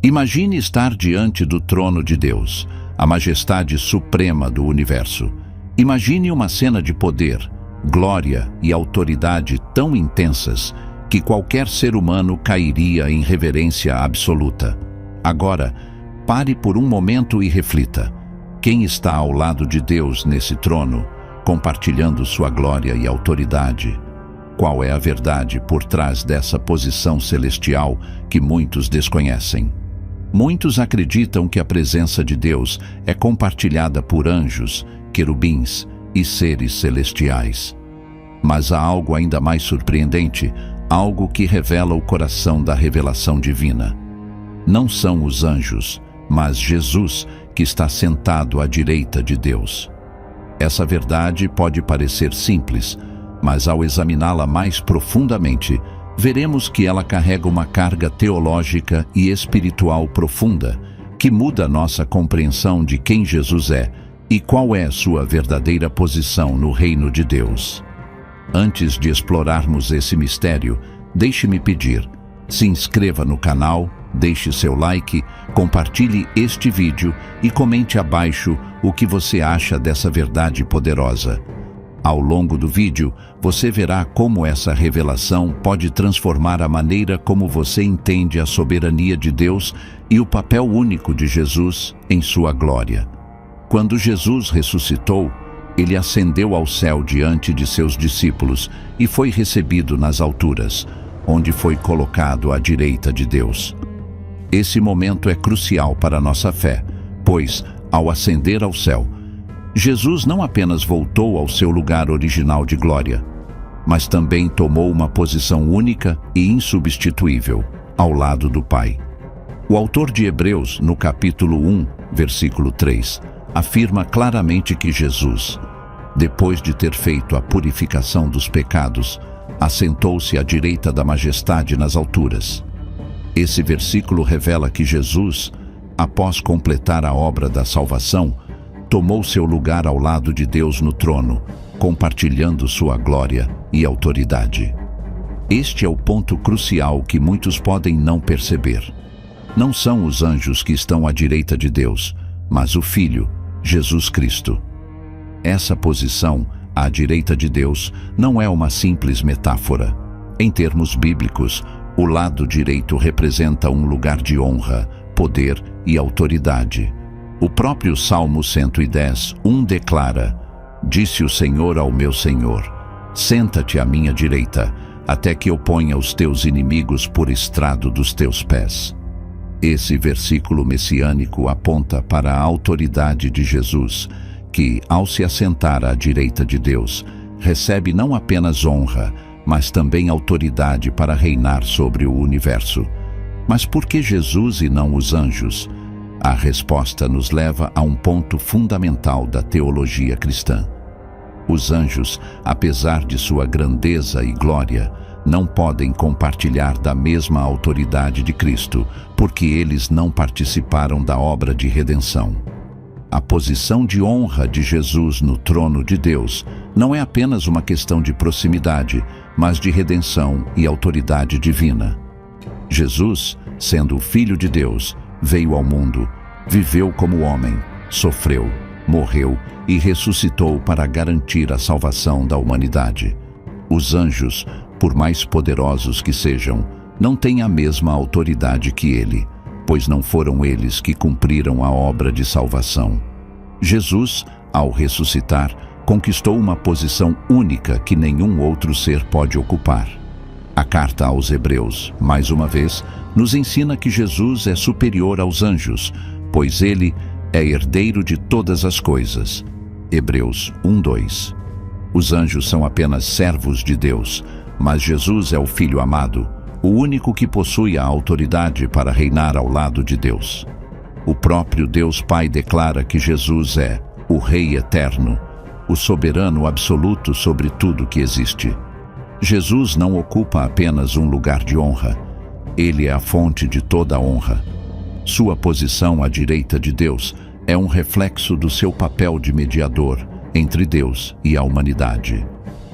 Imagine estar diante do trono de Deus, a majestade suprema do universo. Imagine uma cena de poder, glória e autoridade tão intensas que qualquer ser humano cairia em reverência absoluta. Agora, pare por um momento e reflita. Quem está ao lado de Deus nesse trono, compartilhando sua glória e autoridade? Qual é a verdade por trás dessa posição celestial que muitos desconhecem? Muitos acreditam que a presença de Deus é compartilhada por anjos, querubins e seres celestiais. Mas há algo ainda mais surpreendente, algo que revela o coração da revelação divina. Não são os anjos, mas Jesus que está sentado à direita de Deus. Essa verdade pode parecer simples, mas ao examiná-la mais profundamente, veremos que ela carrega uma carga teológica e espiritual profunda, que muda nossa compreensão de quem Jesus é e qual é sua verdadeira posição no reino de Deus. Antes de explorarmos esse mistério, deixe-me pedir: se inscreva no canal, deixe seu like, compartilhe este vídeo e comente abaixo o que você acha dessa verdade poderosa. Ao longo do vídeo, você verá como essa revelação pode transformar a maneira como você entende a soberania de Deus e o papel único de Jesus em sua glória. Quando Jesus ressuscitou, ele ascendeu ao céu diante de seus discípulos e foi recebido nas alturas, onde foi colocado à direita de Deus. Esse momento é crucial para a nossa fé, pois, ao ascender ao céu, Jesus não apenas voltou ao seu lugar original de glória, mas também tomou uma posição única e insubstituível, ao lado do Pai. O autor de Hebreus, no capítulo 1, versículo 3, afirma claramente que Jesus, depois de ter feito a purificação dos pecados, assentou-se à direita da majestade nas alturas. Esse versículo revela que Jesus, após completar a obra da salvação, tomou seu lugar ao lado de Deus no trono, compartilhando sua glória e autoridade. Este é o ponto crucial que muitos podem não perceber. Não são os anjos que estão à direita de Deus, mas o Filho, Jesus Cristo. Essa posição, à direita de Deus, não é uma simples metáfora. Em termos bíblicos, o lado direito representa um lugar de honra, poder e autoridade. O próprio Salmo 110, 1 declara: "Disse o Senhor ao meu Senhor, senta-te à minha direita, até que eu ponha os teus inimigos por estrado dos teus pés." Esse versículo messiânico aponta para a autoridade de Jesus, que, ao se assentar à direita de Deus, recebe não apenas honra, mas também autoridade para reinar sobre o universo. Mas por que Jesus e não os anjos? A resposta nos leva a um ponto fundamental da teologia cristã. Os anjos, apesar de sua grandeza e glória, não podem compartilhar da mesma autoridade de Cristo, porque eles não participaram da obra de redenção. A posição de honra de Jesus no trono de Deus não é apenas uma questão de proximidade, mas de redenção e autoridade divina. Jesus, sendo o Filho de Deus, veio ao mundo, viveu como homem, sofreu, morreu e ressuscitou para garantir a salvação da humanidade. Os anjos, por mais poderosos que sejam, não têm a mesma autoridade que ele, pois não foram eles que cumpriram a obra de salvação. Jesus, ao ressuscitar, conquistou uma posição única que nenhum outro ser pode ocupar. A carta aos Hebreus, mais uma vez, nos ensina que Jesus é superior aos anjos, pois ele é herdeiro de todas as coisas. Hebreus 1:2. Os anjos são apenas servos de Deus, mas Jesus é o Filho amado, o único que possui a autoridade para reinar ao lado de Deus. O próprio Deus Pai declara que Jesus é o Rei eterno, o soberano absoluto sobre tudo que existe. Jesus não ocupa apenas um lugar de honra, ele é a fonte de toda a honra. Sua posição à direita de Deus é um reflexo do seu papel de mediador entre Deus e a humanidade.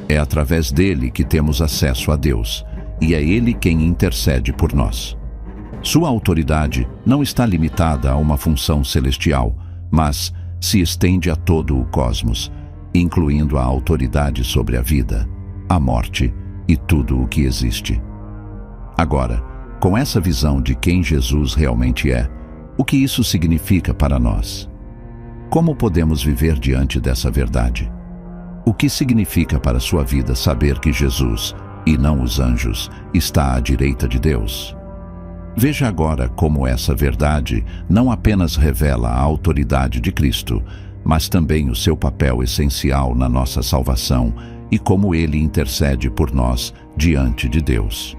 É através dele que temos acesso a Deus, e é ele quem intercede por nós. Sua autoridade não está limitada a uma função celestial, mas se estende a todo o cosmos, incluindo a autoridade sobre a vida, a morte e tudo o que existe. Agora, com essa visão de quem Jesus realmente é, o que isso significa para nós? Como podemos viver diante dessa verdade? O que significa para sua vida saber que Jesus, e não os anjos, está à direita de Deus? Veja agora como essa verdade não apenas revela a autoridade de Cristo, mas também o seu papel essencial na nossa salvação e como ele intercede por nós diante de Deus.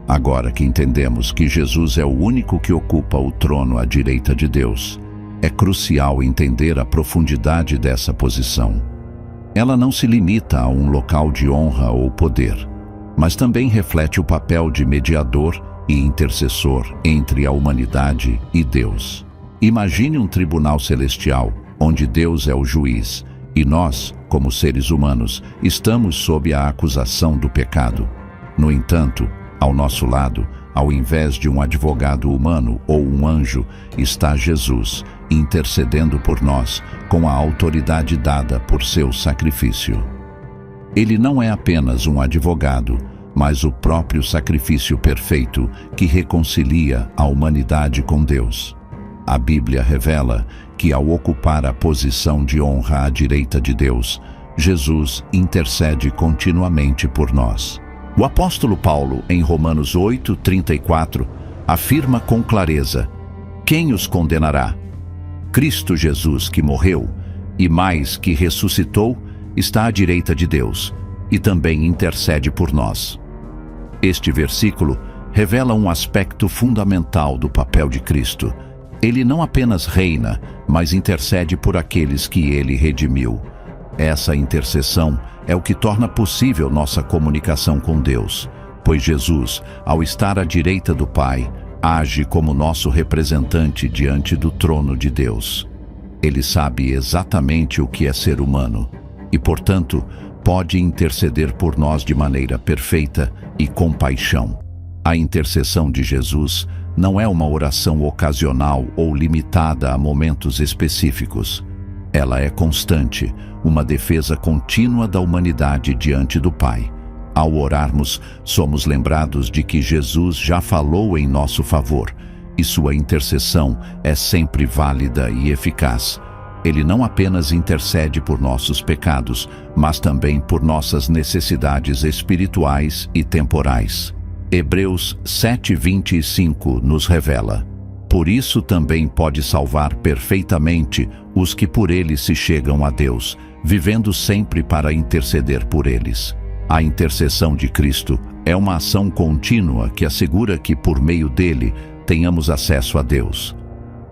Agora que entendemos que Jesus é o único que ocupa o trono à direita de Deus, é crucial entender a profundidade dessa posição. Ela não se limita a um local de honra ou poder, mas também reflete o papel de mediador e intercessor entre a humanidade e Deus. Imagine um tribunal celestial, onde Deus é o juiz, e nós, como seres humanos, estamos sob a acusação do pecado. No entanto, ao nosso lado, ao invés de um advogado humano ou um anjo, está Jesus, intercedendo por nós com a autoridade dada por seu sacrifício. Ele não é apenas um advogado, mas o próprio sacrifício perfeito que reconcilia a humanidade com Deus. A Bíblia revela que, ao ocupar a posição de honra à direita de Deus, Jesus intercede continuamente por nós. O apóstolo Paulo, em Romanos 8:34, afirma com clareza: quem os condenará? Cristo Jesus, que morreu, e mais que ressuscitou, está à direita de Deus, e também intercede por nós. Este versículo revela um aspecto fundamental do papel de Cristo. Ele não apenas reina, mas intercede por aqueles que ele redimiu. Essa intercessão é o que torna possível nossa comunicação com Deus, pois Jesus, ao estar à direita do Pai, age como nosso representante diante do trono de Deus. Ele sabe exatamente o que é ser humano e, portanto, pode interceder por nós de maneira perfeita e com paixão. A intercessão de Jesus não é uma oração ocasional ou limitada a momentos específicos. Ela é constante, uma defesa contínua da humanidade diante do Pai. Ao orarmos, somos lembrados de que Jesus já falou em nosso favor, e sua intercessão é sempre válida e eficaz. Ele não apenas intercede por nossos pecados, mas também por nossas necessidades espirituais e temporais. Hebreus 7:25 nos revela: por isso também pode salvar perfeitamente os que por ele se chegam a Deus, vivendo sempre para interceder por eles. A intercessão de Cristo é uma ação contínua que assegura que, por meio dele, tenhamos acesso a Deus.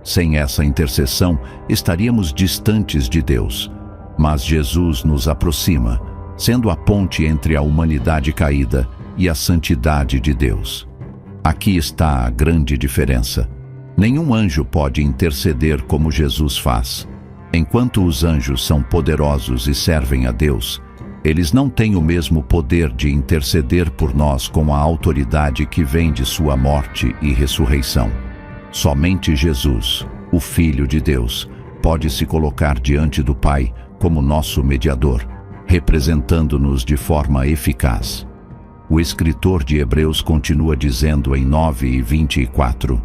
Sem essa intercessão, estaríamos distantes de Deus. Mas Jesus nos aproxima, sendo a ponte entre a humanidade caída e a santidade de Deus. Aqui está a grande diferença. Nenhum anjo pode interceder como Jesus faz. Enquanto os anjos são poderosos e servem a Deus, eles não têm o mesmo poder de interceder por nós com a autoridade que vem de sua morte e ressurreição. Somente Jesus, o Filho de Deus, pode se colocar diante do Pai como nosso mediador, representando-nos de forma eficaz. O escritor de Hebreus continua dizendo em 9:24,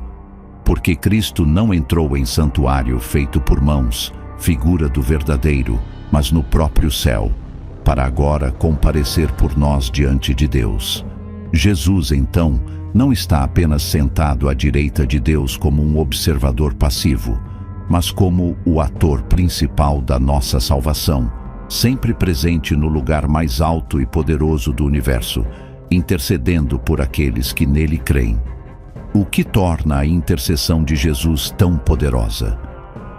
porque Cristo não entrou em santuário feito por mãos, figura do verdadeiro, mas no próprio céu, para agora comparecer por nós diante de Deus. Jesus, então, não está apenas sentado à direita de Deus como um observador passivo, mas como o ator principal da nossa salvação, sempre presente no lugar mais alto e poderoso do universo, intercedendo por aqueles que nele creem. O que torna a intercessão de Jesus tão poderosa?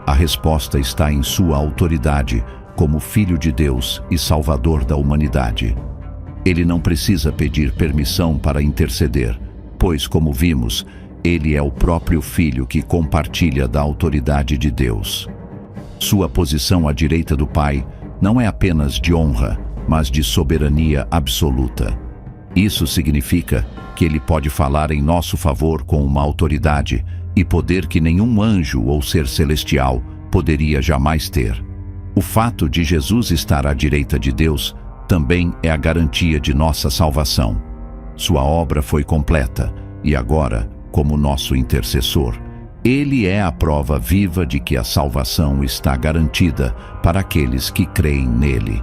A resposta está em sua autoridade como Filho de Deus e Salvador da humanidade. Ele não precisa pedir permissão para interceder, pois, como vimos, ele é o próprio Filho que compartilha da autoridade de Deus. Sua posição à direita do Pai não é apenas de honra, mas de soberania absoluta. Isso significa que ele pode falar em nosso favor com uma autoridade e poder que nenhum anjo ou ser celestial poderia jamais ter. O fato de Jesus estar à direita de Deus também é a garantia de nossa salvação. Sua obra foi completa e agora, como nosso intercessor, ele é a prova viva de que a salvação está garantida para aqueles que creem nele.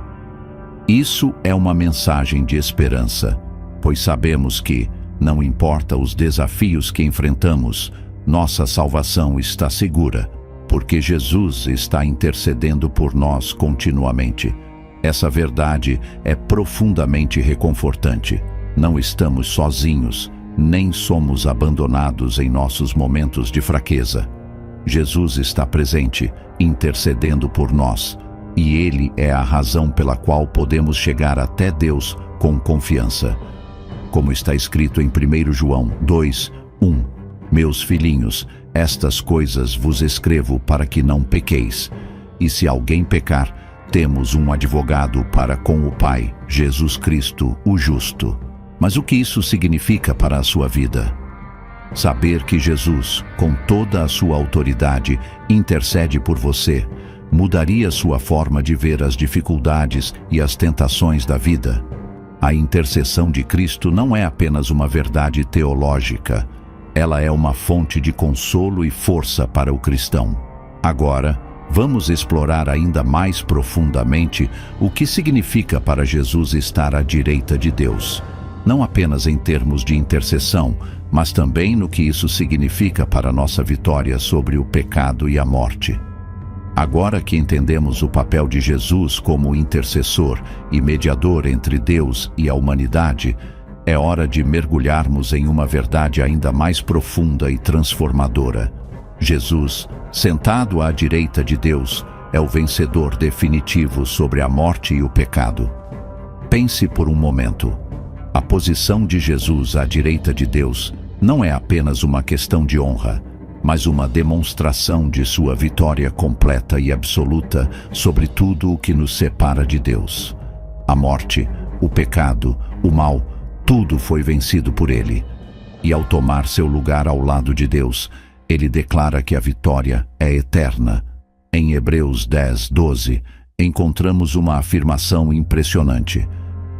Isso é uma mensagem de esperança, pois sabemos que, não importa os desafios que enfrentamos, nossa salvação está segura, porque Jesus está intercedendo por nós continuamente. Essa verdade é profundamente reconfortante. Não estamos sozinhos, nem somos abandonados em nossos momentos de fraqueza. Jesus está presente, intercedendo por nós, e Ele é a razão pela qual podemos chegar até Deus com confiança. Como está escrito em 1 João 2:1, Meus filhinhos, estas coisas vos escrevo para que não pequeis. E se alguém pecar, temos um advogado para com o Pai, Jesus Cristo, o justo. Mas o que isso significa para a sua vida? Saber que Jesus, com toda a sua autoridade, intercede por você, mudaria sua forma de ver as dificuldades e as tentações da vida. A intercessão de Cristo não é apenas uma verdade teológica, ela é uma fonte de consolo e força para o cristão. Agora, vamos explorar ainda mais profundamente o que significa para Jesus estar à direita de Deus. Não apenas em termos de intercessão, mas também no que isso significa para a nossa vitória sobre o pecado e a morte. Agora que entendemos o papel de Jesus como intercessor e mediador entre Deus e a humanidade, é hora de mergulharmos em uma verdade ainda mais profunda e transformadora. Jesus, sentado à direita de Deus, é o vencedor definitivo sobre a morte e o pecado. Pense por um momento. A posição de Jesus à direita de Deus não é apenas uma questão de honra, mas uma demonstração de sua vitória completa e absoluta sobre tudo o que nos separa de Deus. A morte, o pecado, o mal, tudo foi vencido por ele. E ao tomar seu lugar ao lado de Deus, ele declara que a vitória é eterna. Em Hebreus 10:12, encontramos uma afirmação impressionante.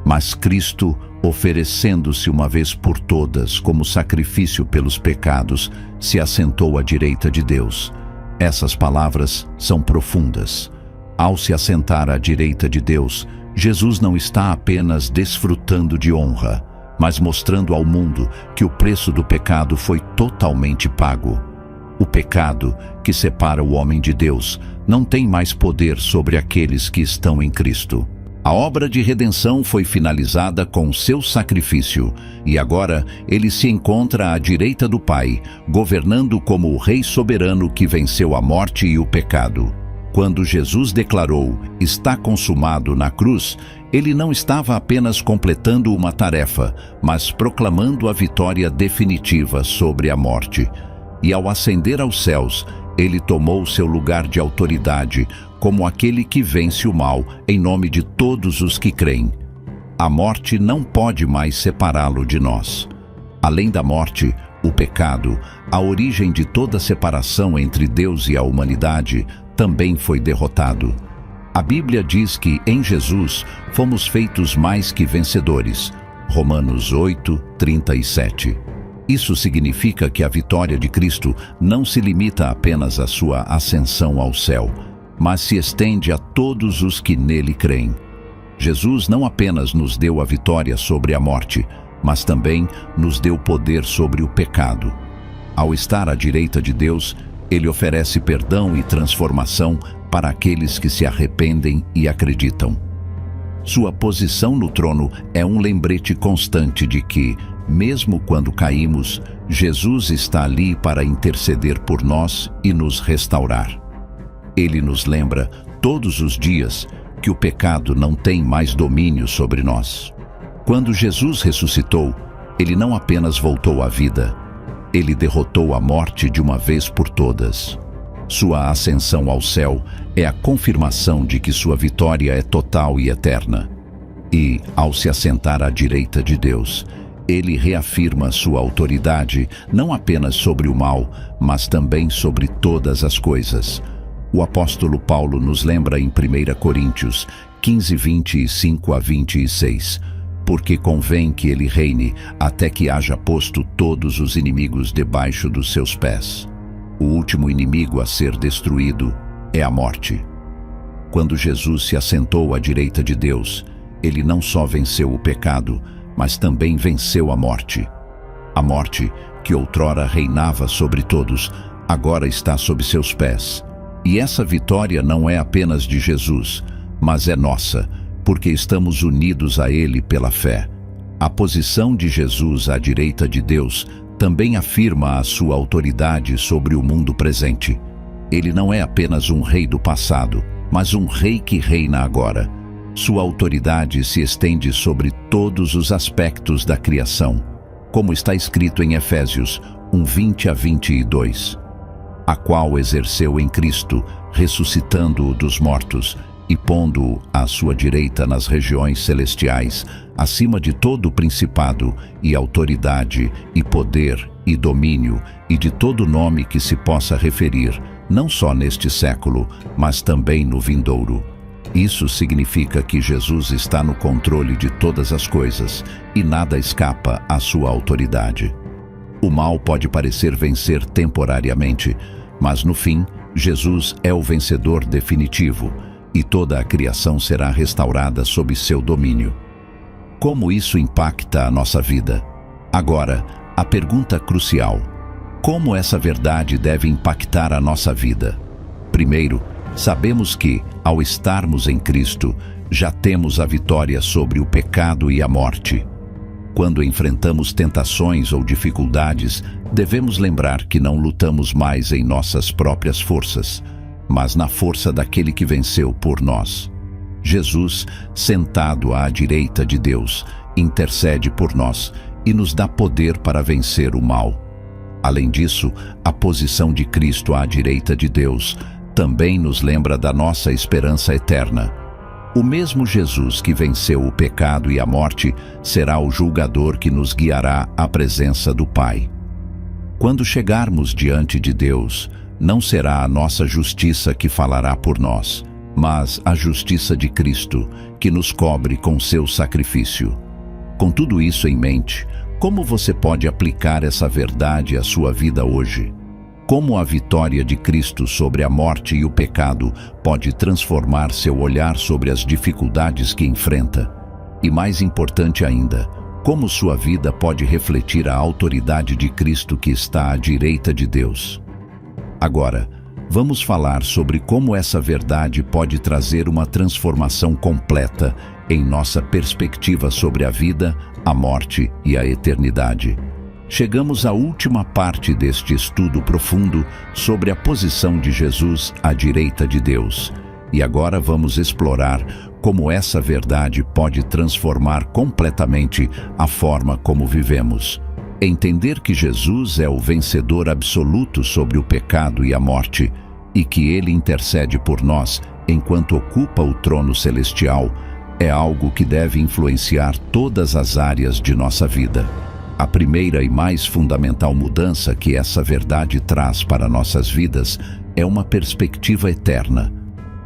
Mas Cristo, oferecendo-se uma vez por todas como sacrifício pelos pecados, se assentou à direita de Deus. Essas palavras são profundas. Ao se assentar à direita de Deus, Jesus não está apenas desfrutando de honra, mas mostrando ao mundo que o preço do pecado foi totalmente pago. O pecado, que separa o homem de Deus, não tem mais poder sobre aqueles que estão em Cristo. A obra de redenção foi finalizada com seu sacrifício, e agora ele se encontra à direita do Pai, governando como o Rei soberano que venceu a morte e o pecado. Quando Jesus declarou, "Está consumado" na cruz, ele não estava apenas completando uma tarefa, mas proclamando a vitória definitiva sobre a morte. E ao ascender aos céus, ele tomou seu lugar de autoridade, como aquele que vence o mal, em nome de todos os que creem. A morte não pode mais separá-lo de nós. Além da morte, o pecado, a origem de toda separação entre Deus e a humanidade, também foi derrotado. A Bíblia diz que, em Jesus, fomos feitos mais que vencedores. Romanos 8:37. Isso significa que a vitória de Cristo não se limita apenas à sua ascensão ao céu, mas se estende a todos os que nele creem. Jesus não apenas nos deu a vitória sobre a morte, mas também nos deu poder sobre o pecado. Ao estar à direita de Deus, ele oferece perdão e transformação para aqueles que se arrependem e acreditam. Sua posição no trono é um lembrete constante de que, mesmo quando caímos, Jesus está ali para interceder por nós e nos restaurar. Ele nos lembra, todos os dias, que o pecado não tem mais domínio sobre nós. Quando Jesus ressuscitou, ele não apenas voltou à vida, ele derrotou a morte de uma vez por todas. Sua ascensão ao céu é a confirmação de que sua vitória é total e eterna. E, ao se assentar à direita de Deus, ele reafirma sua autoridade não apenas sobre o mal, mas também sobre todas as coisas. O apóstolo Paulo nos lembra em 1 Coríntios 15, 25 a 26, porque convém que ele reine até que haja posto todos os inimigos debaixo dos seus pés. O último inimigo a ser destruído é a morte. Quando Jesus se assentou à direita de Deus, ele não só venceu o pecado, mas também venceu a morte. A morte, que outrora reinava sobre todos, agora está sob seus pés. E essa vitória não é apenas de Jesus, mas é nossa, porque estamos unidos a Ele pela fé. A posição de Jesus à direita de Deus também afirma a sua autoridade sobre o mundo presente. Ele não é apenas um rei do passado, mas um rei que reina agora. Sua autoridade se estende sobre todos os aspectos da criação, como está escrito em Efésios 1, 20 a 22, a qual exerceu em Cristo, ressuscitando-o dos mortos e pondo-o à sua direita nas regiões celestiais, acima de todo principado e autoridade e poder e domínio e de todo nome que se possa referir, não só neste século, mas também no vindouro. Isso significa que Jesus está no controle de todas as coisas e nada escapa à sua autoridade. O mal pode parecer vencer temporariamente, mas no fim, Jesus é o vencedor definitivo e toda a criação será restaurada sob seu domínio. Como isso impacta a nossa vida? Agora, a pergunta crucial: como essa verdade deve impactar a nossa vida? Primeiro, sabemos que, ao estarmos em Cristo, já temos a vitória sobre o pecado e a morte. Quando enfrentamos tentações ou dificuldades, devemos lembrar que não lutamos mais em nossas próprias forças, mas na força daquele que venceu por nós. Jesus, sentado à direita de Deus, intercede por nós e nos dá poder para vencer o mal. Além disso, a posição de Cristo à direita de Deus também nos lembra da nossa esperança eterna. O mesmo Jesus que venceu o pecado e a morte será o julgador que nos guiará à presença do Pai. Quando chegarmos diante de Deus, não será a nossa justiça que falará por nós, mas a justiça de Cristo, que nos cobre com seu sacrifício. Com tudo isso em mente, como você pode aplicar essa verdade à sua vida hoje? Como a vitória de Cristo sobre a morte e o pecado pode transformar seu olhar sobre as dificuldades que enfrenta? E mais importante ainda, como sua vida pode refletir a autoridade de Cristo que está à direita de Deus? Agora, vamos falar sobre como essa verdade pode trazer uma transformação completa em nossa perspectiva sobre a vida, a morte e a eternidade. Chegamos à última parte deste estudo profundo sobre a posição de Jesus à direita de Deus. E agora vamos explorar como essa verdade pode transformar completamente a forma como vivemos. Entender que Jesus é o vencedor absoluto sobre o pecado e a morte, e que Ele intercede por nós enquanto ocupa o trono celestial, é algo que deve influenciar todas as áreas de nossa vida. A primeira e mais fundamental mudança que essa verdade traz para nossas vidas é uma perspectiva eterna.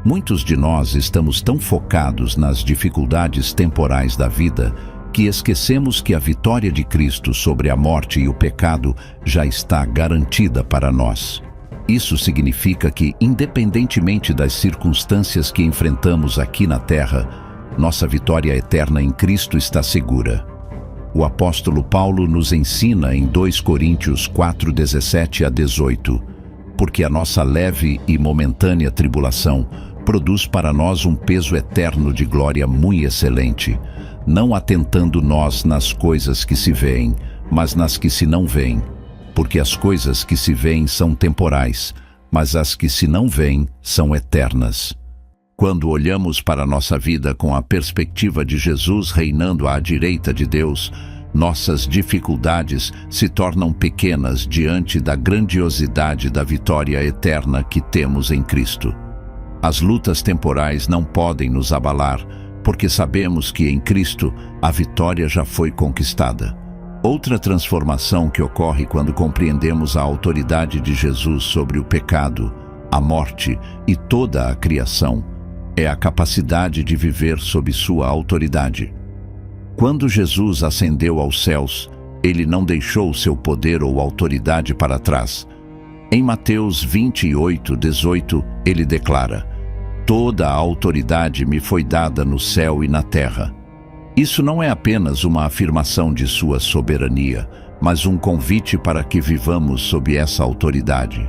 Muitos de nós estamos tão focados nas dificuldades temporais da vida que esquecemos que a vitória de Cristo sobre a morte e o pecado já está garantida para nós. Isso significa que, independentemente das circunstâncias que enfrentamos aqui na Terra, nossa vitória eterna em Cristo está segura. O apóstolo Paulo nos ensina em 2 Coríntios 4, 17 a 18, porque a nossa leve e momentânea tribulação produz para nós um peso eterno de glória muito excelente, não atentando nós nas coisas que se veem, mas nas que se não veem, porque as coisas que se veem são temporais, mas as que se não veem são eternas. Quando olhamos para a nossa vida com a perspectiva de Jesus reinando à direita de Deus, nossas dificuldades se tornam pequenas diante da grandiosidade da vitória eterna que temos em Cristo. As lutas temporais não podem nos abalar, porque sabemos que em Cristo a vitória já foi conquistada. Outra transformação que ocorre quando compreendemos a autoridade de Jesus sobre o pecado, a morte e toda a criação é a capacidade de viver sob sua autoridade. Quando Jesus ascendeu aos céus, ele não deixou seu poder ou autoridade para trás. Em Mateus 28:18, ele declara: "Toda a autoridade me foi dada no céu e na terra." Isso não é apenas uma afirmação de sua soberania, mas um convite para que vivamos sob essa autoridade.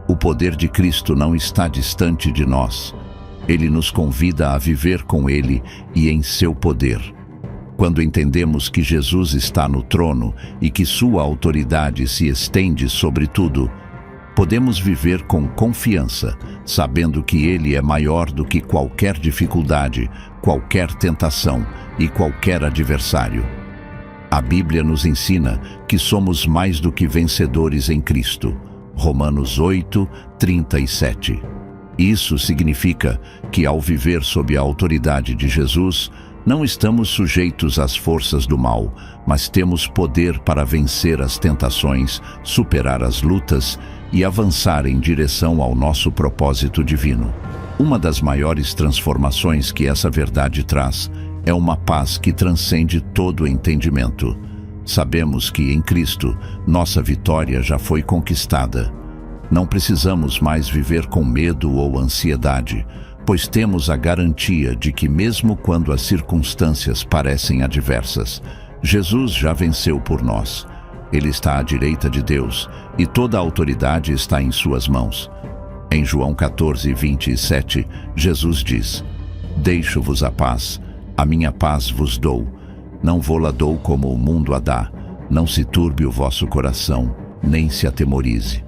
O poder de Cristo não está distante de nós. Ele nos convida a viver com Ele e em seu poder. Quando entendemos que Jesus está no trono e que sua autoridade se estende sobre tudo, podemos viver com confiança, sabendo que Ele é maior do que qualquer dificuldade, qualquer tentação e qualquer adversário. A Bíblia nos ensina que somos mais do que vencedores em Cristo. Romanos 8:37. Isso significa que, ao viver sob a autoridade de Jesus, não estamos sujeitos às forças do mal, mas temos poder para vencer as tentações, superar as lutas e avançar em direção ao nosso propósito divino. Uma das maiores transformações que essa verdade traz é uma paz que transcende todo entendimento. Sabemos que, em Cristo, nossa vitória já foi conquistada. Não precisamos mais viver com medo ou ansiedade, pois temos a garantia de que, mesmo quando as circunstâncias parecem adversas, Jesus já venceu por nós. Ele está à direita de Deus e toda a autoridade está em suas mãos. Em João 14:27, Jesus diz: "Deixo-vos a paz, a minha paz vos dou. Não vou-la dou como o mundo a dá. Não se turbe o vosso coração, nem se atemorize."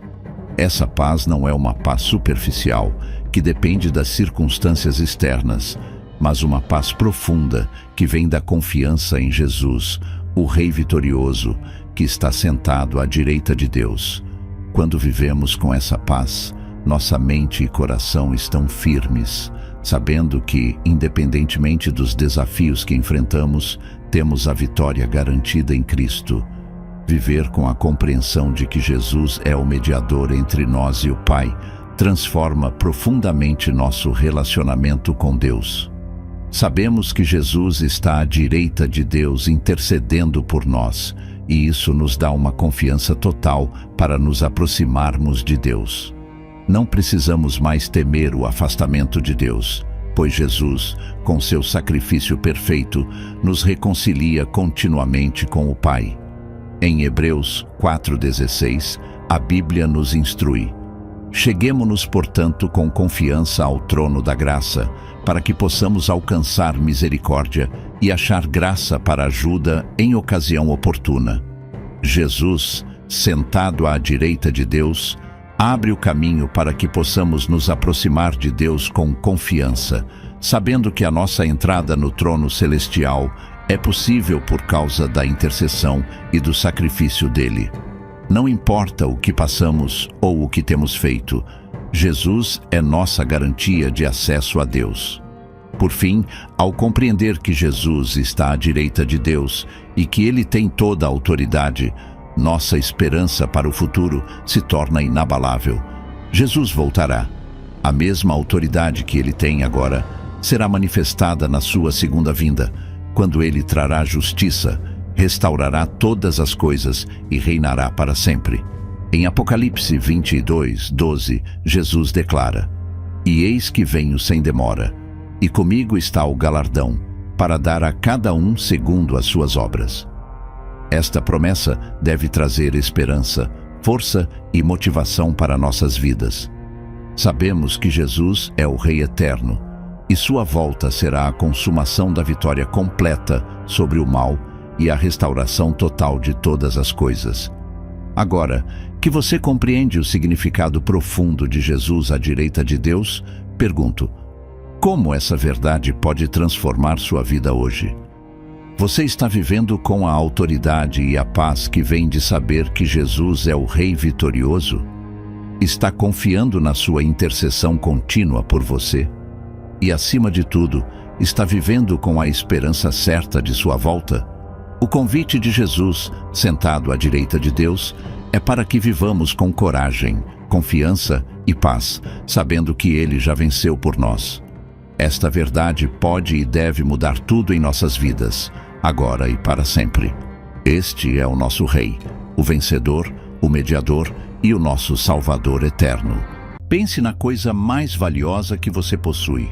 Essa paz não é uma paz superficial, que depende das circunstâncias externas, mas uma paz profunda que vem da confiança em Jesus, o Rei vitorioso, que está sentado à direita de Deus. Quando vivemos com essa paz, nossa mente e coração estão firmes, sabendo que, independentemente dos desafios que enfrentamos, temos a vitória garantida em Cristo. Viver com a compreensão de que Jesus é o mediador entre nós e o Pai transforma profundamente nosso relacionamento com Deus. Sabemos que Jesus está à direita de Deus intercedendo por nós, e isso nos dá uma confiança total para nos aproximarmos de Deus. Não precisamos mais temer o afastamento de Deus, pois Jesus, com seu sacrifício perfeito, nos reconcilia continuamente com o Pai. Em Hebreus 4:16, a Bíblia nos instrui: "Cheguemo-nos, portanto, com confiança ao trono da graça, para que possamos alcançar misericórdia e achar graça para ajuda em ocasião oportuna." Jesus, sentado à direita de Deus, abre o caminho para que possamos nos aproximar de Deus com confiança, sabendo que a nossa entrada no trono celestial é possível por causa da intercessão e do sacrifício dele. Não importa o que passamos ou o que temos feito, Jesus é nossa garantia de acesso a Deus. Por fim, ao compreender que Jesus está à direita de Deus e que Ele tem toda a autoridade, nossa esperança para o futuro se torna inabalável. Jesus voltará. A mesma autoridade que Ele tem agora será manifestada na sua segunda vinda, quando Ele trará justiça, restaurará todas as coisas e reinará para sempre. Em Apocalipse 22:12, Jesus declara: "E eis que venho sem demora, e comigo está o galardão, para dar a cada um segundo as suas obras." Esta promessa deve trazer esperança, força e motivação para nossas vidas. Sabemos que Jesus é o Rei eterno, e sua volta será a consumação da vitória completa sobre o mal e a restauração total de todas as coisas. Agora, que você compreende o significado profundo de Jesus à direita de Deus, pergunto: como essa verdade pode transformar sua vida hoje? Você está vivendo com a autoridade e a paz que vem de saber que Jesus é o Rei vitorioso? Está confiando na sua intercessão contínua por você? E, acima de tudo, Está vivendo com a esperança certa de sua volta? O convite de Jesus, sentado à direita de Deus, é para que vivamos com coragem, confiança e paz, sabendo que Ele já venceu por nós. Esta verdade pode e deve mudar tudo em nossas vidas, agora e para sempre. Este é o nosso Rei, o vencedor, o mediador e o nosso Salvador eterno. Pense na coisa mais valiosa que você possui.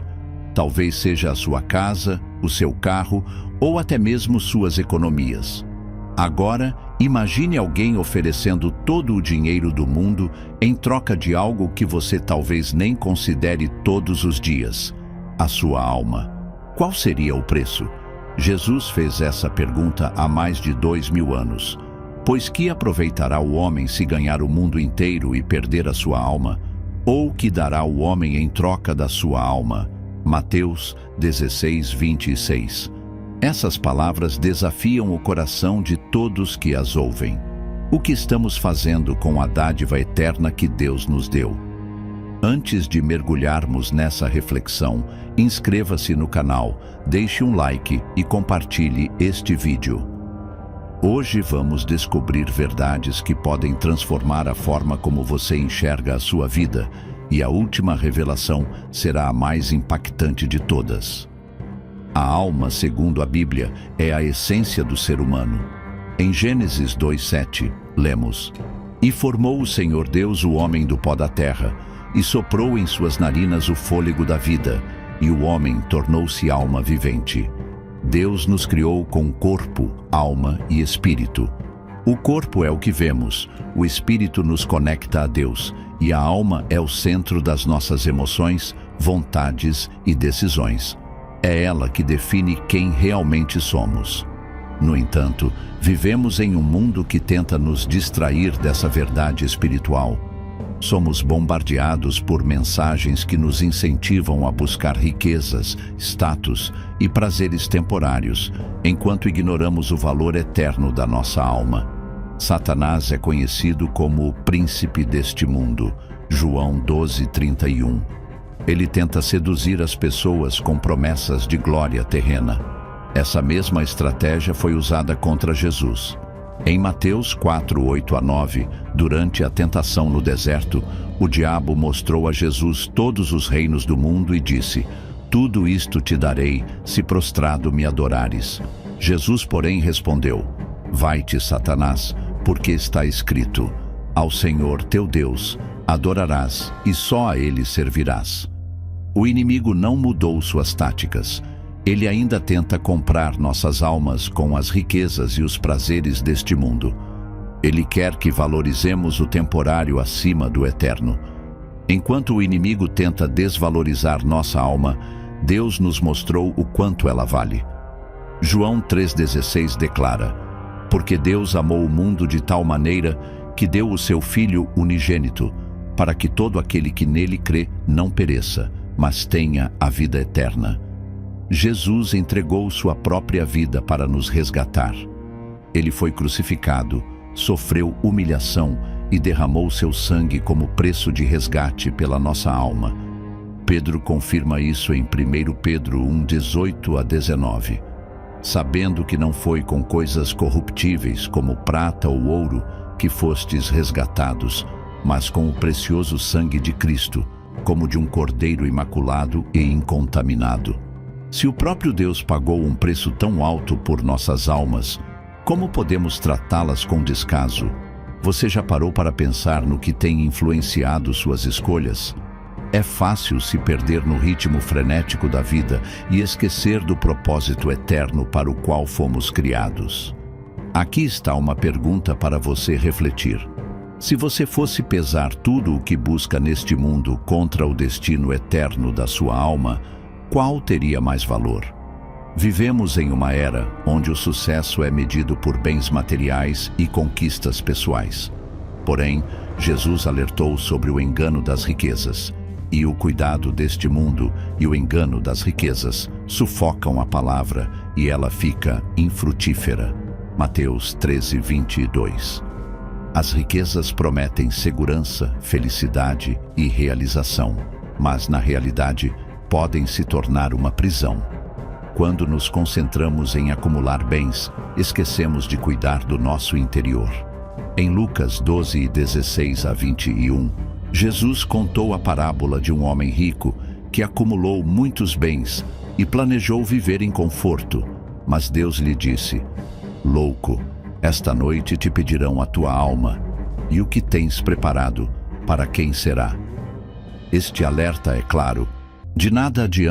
Talvez seja a sua casa, o seu carro ou até mesmo suas economias. Agora, imagine alguém oferecendo todo o dinheiro do mundo em troca de algo que você talvez nem considere todos os dias: a sua alma. Qual seria o preço? Jesus fez essa pergunta há mais de 2000 anos. Pois que aproveitará o homem se ganhar o mundo inteiro e perder a sua alma? Ou que dará o homem em troca da sua alma? Mateus 16:26. Essas palavras desafiam o coração de todos que as ouvem. O que estamos fazendo com a dádiva eterna que Deus nos deu? Antes de mergulharmos nessa reflexão, inscreva-se no canal, deixe um like e compartilhe este vídeo. Hoje vamos descobrir verdades que podem transformar a forma como você enxerga a sua vida, e a última revelação será a mais impactante de todas. A alma, segundo a Bíblia, é a essência do ser humano. Em Gênesis 2:7, lemos: "E formou o Senhor Deus o homem do pó da terra, e soprou em suas narinas o fôlego da vida, e o homem tornou-se alma vivente." Deus nos criou com corpo, alma e espírito. O corpo é o que vemos, o espírito nos conecta a Deus, e a alma é o centro das nossas emoções, vontades e decisões. É ela que define quem realmente somos. No entanto, vivemos em um mundo que tenta nos distrair dessa verdade espiritual. Somos bombardeados por mensagens que nos incentivam a buscar riquezas, status e prazeres temporários, enquanto ignoramos o valor eterno da nossa alma. Satanás é conhecido como o príncipe deste mundo, João 12:31. Ele tenta seduzir as pessoas com promessas de glória terrena. Essa mesma estratégia foi usada contra Jesus. Em Mateus 4:8-9, durante a tentação no deserto, o diabo mostrou a Jesus todos os reinos do mundo e disse: "Tudo isto te darei, se prostrado me adorares." Jesus, porém, respondeu: "Vai-te, Satanás, porque está escrito: Ao Senhor teu Deus adorarás e só a Ele servirás." O inimigo não mudou suas táticas. Ele ainda tenta comprar nossas almas com as riquezas e os prazeres deste mundo. Ele quer que valorizemos o temporário acima do eterno. Enquanto o inimigo tenta desvalorizar nossa alma, Deus nos mostrou o quanto ela vale. João 3,16 declara: "Porque Deus amou o mundo de tal maneira que deu o seu Filho unigênito, para que todo aquele que nele crê não pereça, mas tenha a vida eterna." Jesus entregou sua própria vida para nos resgatar. Ele foi crucificado, sofreu humilhação e derramou seu sangue como preço de resgate pela nossa alma. Pedro confirma isso em 1 Pedro 1:18-19. "Sabendo que não foi com coisas corruptíveis como prata ou ouro que fostes resgatados, mas com o precioso sangue de Cristo, como de um cordeiro imaculado e incontaminado." Se o próprio Deus pagou um preço tão alto por nossas almas, como podemos tratá-las com descaso? Você já parou para pensar no que tem influenciado suas escolhas? É fácil se perder no ritmo frenético da vida e esquecer do propósito eterno para o qual fomos criados. Aqui está uma pergunta para você refletir. Se você fosse pesar tudo o que busca neste mundo contra o destino eterno da sua alma, qual teria mais valor? Vivemos em uma era onde o sucesso é medido por bens materiais e conquistas pessoais. Porém, Jesus alertou sobre o engano das riquezas, e o cuidado deste mundo e o engano das riquezas sufocam a palavra e ela fica infrutífera. Mateus 13:22. As riquezas prometem segurança, felicidade e realização, mas na realidade podem se tornar uma prisão. Quando nos concentramos em acumular bens, esquecemos de cuidar do nosso interior. Em Lucas 12, 16 a 21, Jesus contou a parábola de um homem rico que acumulou muitos bens e planejou viver em conforto, mas Deus lhe disse: "Louco, esta noite te pedirão a tua alma, e o que tens preparado, para quem será?" Este alerta é claro: de nada adianta